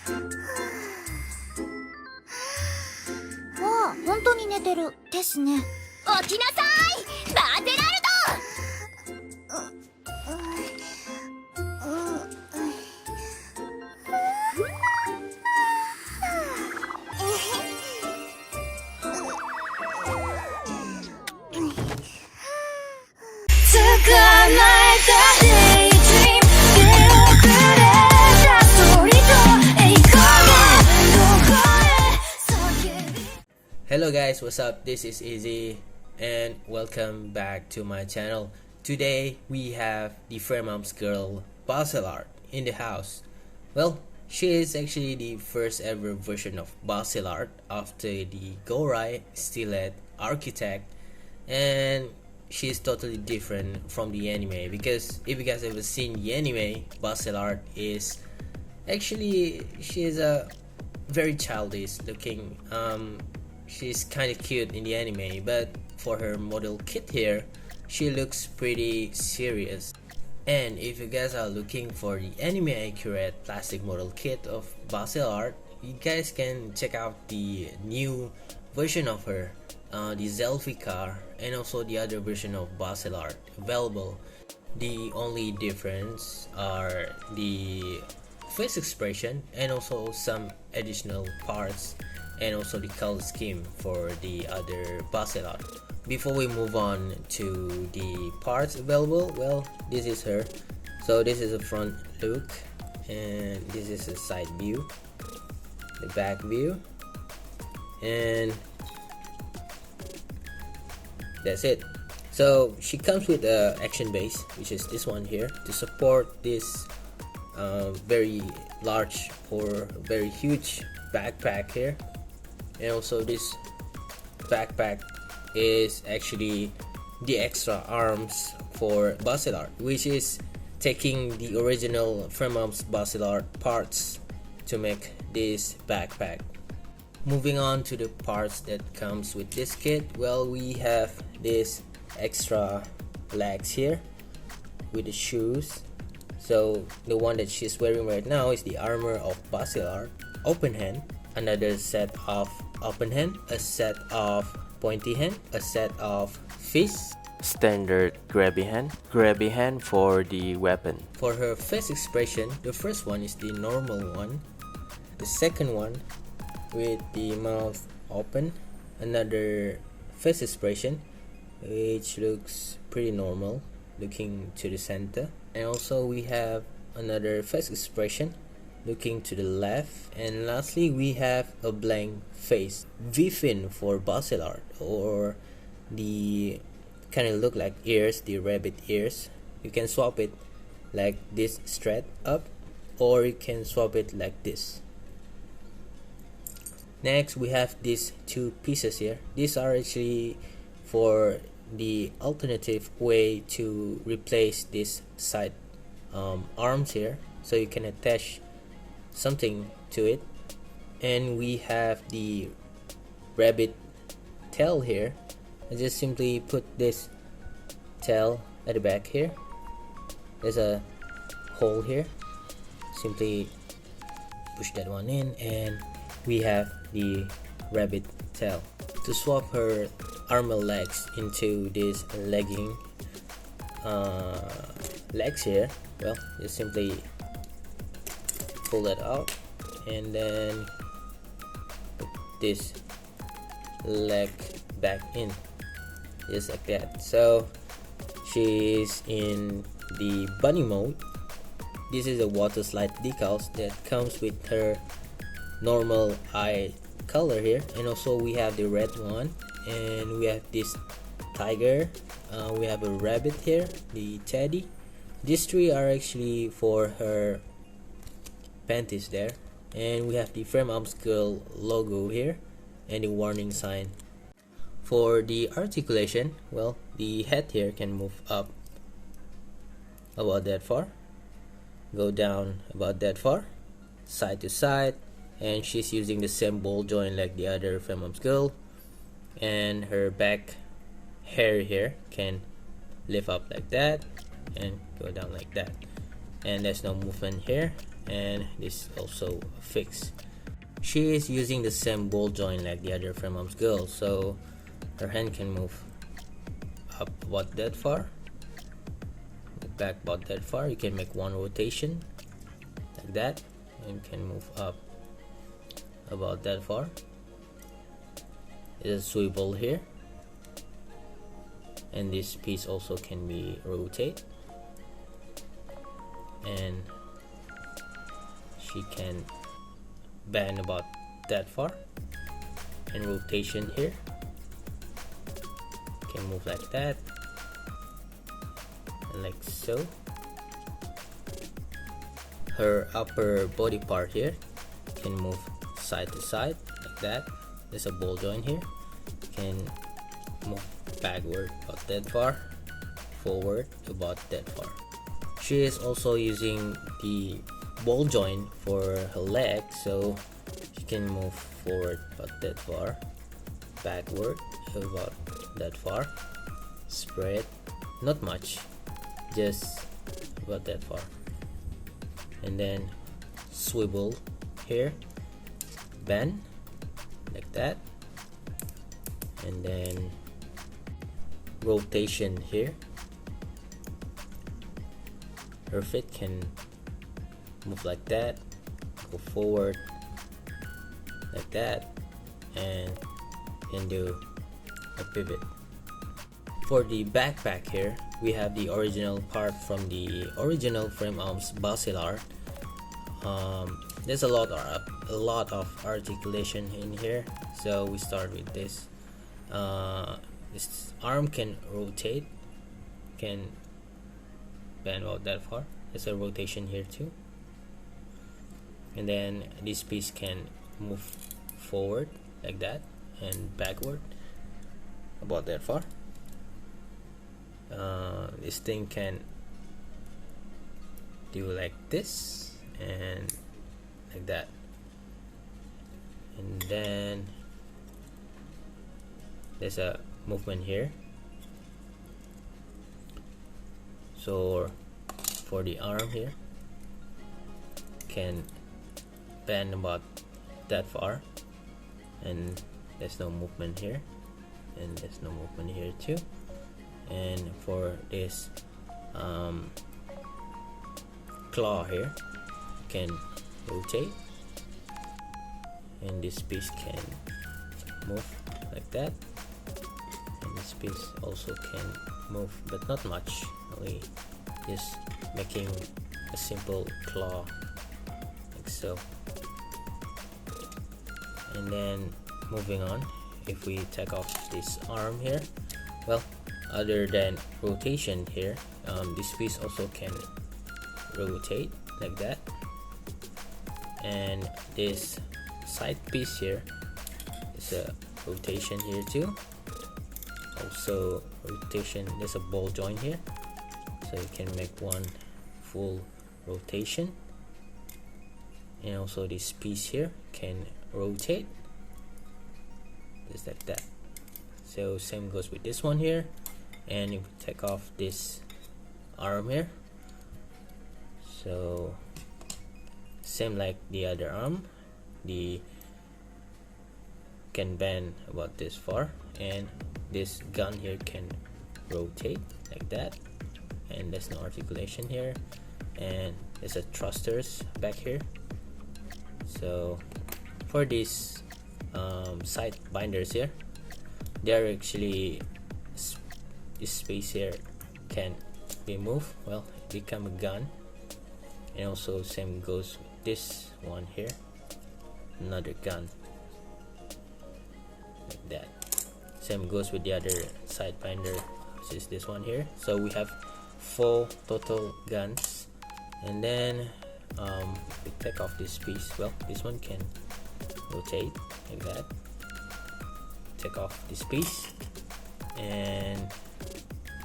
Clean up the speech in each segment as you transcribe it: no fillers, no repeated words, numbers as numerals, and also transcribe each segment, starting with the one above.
ああ、本当に寝てるですね。起きなさい、バゼラルHello guys, what's up? This is Eizy and welcome back to my channel. Today we have the Fremam's girl Baselard in the house. Well, she is actually the first ever version of Baselard after the Gorai Stilet Architect, and she is totally different from the anime because if you guys ever seen the anime, Baselard is actually, she is a very childish looking. She's kind of cute in the anime, but for her model kit here, she looks pretty serious. And if you guys are looking for the anime accurate plastic model kit of Baselard, you guys can check out the new version of her, the Zelfikar, and also the other version of Baselard available. The only difference are the face expression and also some additional parts, and also the color scheme for the other Baselard. Before we move on to the parts available, well, this is her. So this is a front look, and this is a side view, the back view, and that's it. So she comes with a action base, which is this one here, to support this very large or very huge backpack here. And also this backpack is actually the extra arms for Baselard, which is taking the original Fremam's Baselard parts to make this backpack. Moving on to the parts that comes with this kit, well, we have this extra legs here with the shoes. So the one that she's wearing right now is the armor of Baselard, open hand, another set of open hand, a set of pointy hand, a set of fist, standard grabby hand for the weapon. For her face expression, the first one is the normal one, the second one with the mouth open, another face expression which looks pretty normal, looking to the center, and also we have another face expression looking to the left, and lastly we have a blank face. V-fin for Baselard, or the kind of look like ears, the rabbit ears. You can swap it like this straight up, or you can swap it like this. Next we have these two pieces here. These are actually for the alternative way to replace this side arms here, so you can attach something to it. And we have the rabbit tail here. I just simply put this tail at the back here. There's a hole here, simply push that one in, and we have the rabbit tail. To swap her armor legs into this legging legs here, well, just simply pull that out and then put this leg back in, just like that. So she's in the bunny mode. This is a water slide decals that comes with her normal eye color here, and also we have the red one, and we have this tiger, we have a rabbit here, the teddy. These three are actually for her panties there, and we have the Fremam's girl logo here and the warning sign. For the articulation, well, the head here can move up about that far, go down about that far, side to side, and she's using the same ball joint like the other Fremam's girl, and her back hair here can lift up like that and go down like that, and there's no movement here. and this also fixed. She is using the same ball joint like the other frame arms girl, so her hand can move up about that far, back about that far. You can make one rotation like that, and can move up about that far. There's a swivel here, and this piece also can be rotate, and she can bend about that far, and rotation here, can move like that and like so. Her upper body part here can move side to side like that. There's a ball joint here, can move backward about that far, forward about that far. She is also using the ball joint for her leg, so she can move forward about that far, backward about that far, spread not much, just about that far, and then swivel here, bend like that, and then rotation here. Her feet can move like that, go forward like that, and can do a pivot. For the backpack here, we have the original part from the original frame arms Baselard. There's a lot of articulation in here, so we start with this. This arm can rotate, can bend about that far. There's a rotation here too, and then this piece can move forward like that and backward about that far. This thing can do like this and like that, and then there's a movement here. So for the arm here, can bend about that far, and there's no movement here, and there's no movement here too. And for this claw here, can rotate, and this piece can move like that, and this piece also can move, but not much, only just making a simple claw like so. And then moving on, if we take off this arm here, well, other than rotation here, this piece also can rotate like that, and this side piece here is a rotation here too, also rotation. There's a ball joint here, so you can make one full rotation, and also this piece here can rotate just like that. So same goes with this one here. And if we take off this arm here, so same like the other arm, the can bend about this far, and this gun here can rotate like that, and there's no articulation here, and there's a thrusters back here. So for these side binders here, they're actually, this space here can be moved, well, become a gun. And also same goes with this one here, another gun like that. Same goes with the other side binder, which is this one here. So we have 4 total guns. And then we take off this piece, well, this one can rotate like that. Take off this piece, and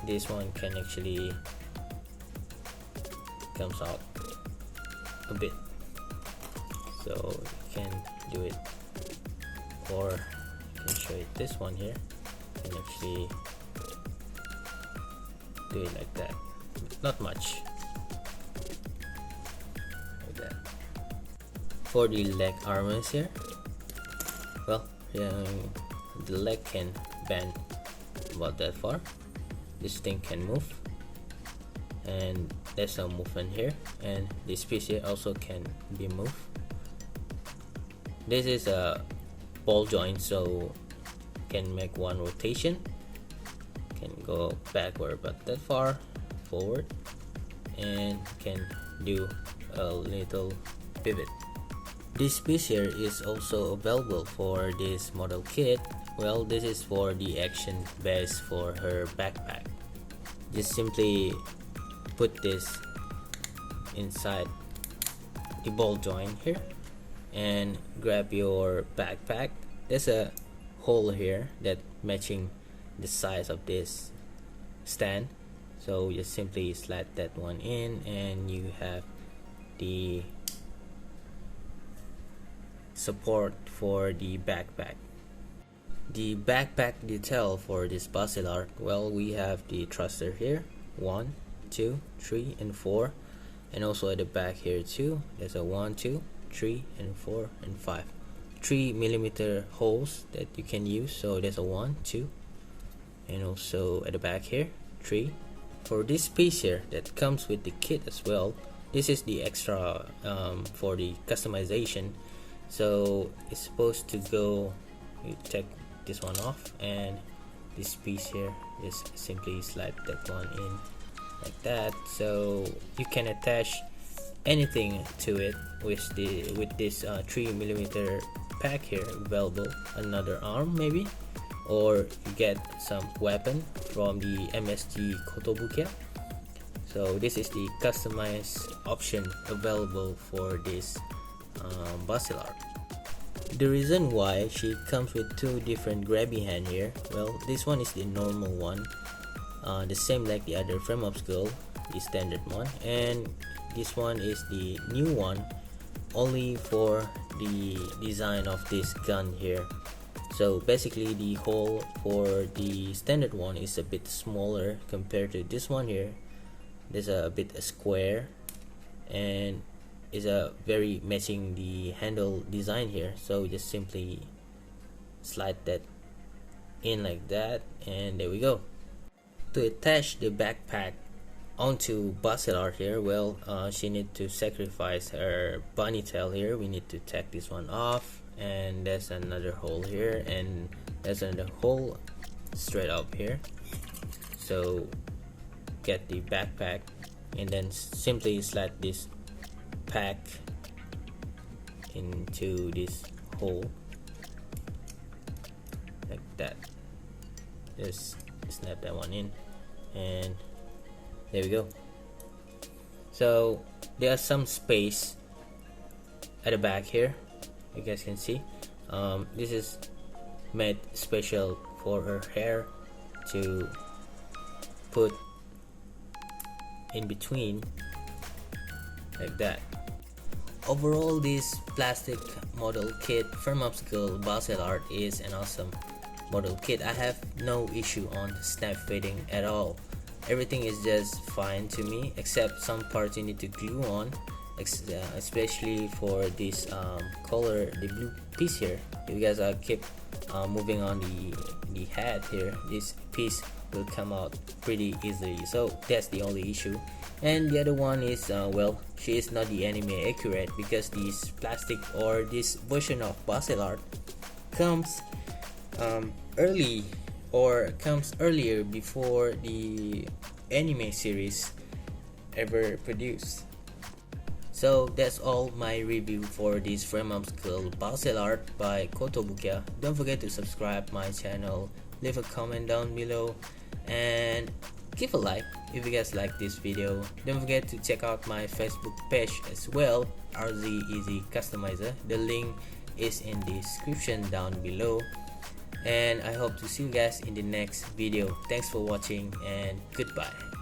this one can actually comes out a bit, so you can do it, or you can show it. This one here can actually do it like that, not much like that. For the leg armors here, well, the leg can bend about that far. This thing can move, and there's no movement here, and this piece here also can be moved. This is a ball joint, so can make one rotation, can go backward but that far, forward, and can do a little pivot. This piece here is also available for this model kit. Well, this is for the action base for her backpack. Just simply put this inside the ball joint here and grab your backpack. There's a hole here that matching the size of this stand, so just simply slide that one in and you have the support for the backpack. The backpack detail for this Baselard, well, we have the thruster here, 1, 2, 3, and 4, and also at the back here too. There's a 1, 2, 3, and 4, and 5. 3mm holes that you can use. So there's a 1, 2, and also at the back here 3. For this piece here that comes with the kit as well, this is the extra for the customization. So it's supposed to go, you take this one off, and this piece here, just simply slide that one in like that, so you can attach anything to it with this 3mm pack here available. Another arm maybe, or you get some weapon from the MSG Kotobukiya. So this is the customized option available for this Baselard. The reason why she comes with two different grabby hand here, well, this one is the normal one, the same like the other frame ups girl, the standard one, and this one is the new one only for the design of this gun here. So basically the hole for the standard one is a bit smaller compared to this one here. There's a bit square and is a very matching the handle design here, so just simply slide that in like that, and there we go. To attach the backpack onto Baselard here, well, she need to sacrifice her bunny tail here. We need to take this one off, and there's another hole here, and there's another hole straight up here. So get the backpack and then simply slide this pack into this hole like that. Just snap that one in, and there we go. So there's some space at the back here, you guys can see. This is made special for her hair to put in between like that. Overall, this plastic model kit from Upscale Baselard is an awesome model kit. I have no issue on snap fitting at all. Everything is just fine to me, except some parts you need to glue on, especially for this color, the blue piece here. If you guys keep moving on the head here, this piece will come out pretty easily, so that's the only issue. And the other one is well, she is not the anime accurate, because this plastic or this version of Baselard comes early, or comes earlier before the anime series ever produced. So that's all my review for this frame up skill Baselard by Kotobukiya. Don't forget to subscribe my channel, leave a comment down below, and give a like if you guys like this video. Don't forget to check out my Facebook page as well, Eizy Customizer. The link is in the description down below, and I hope to see you guys in the next video. Thanks for watching, and goodbye.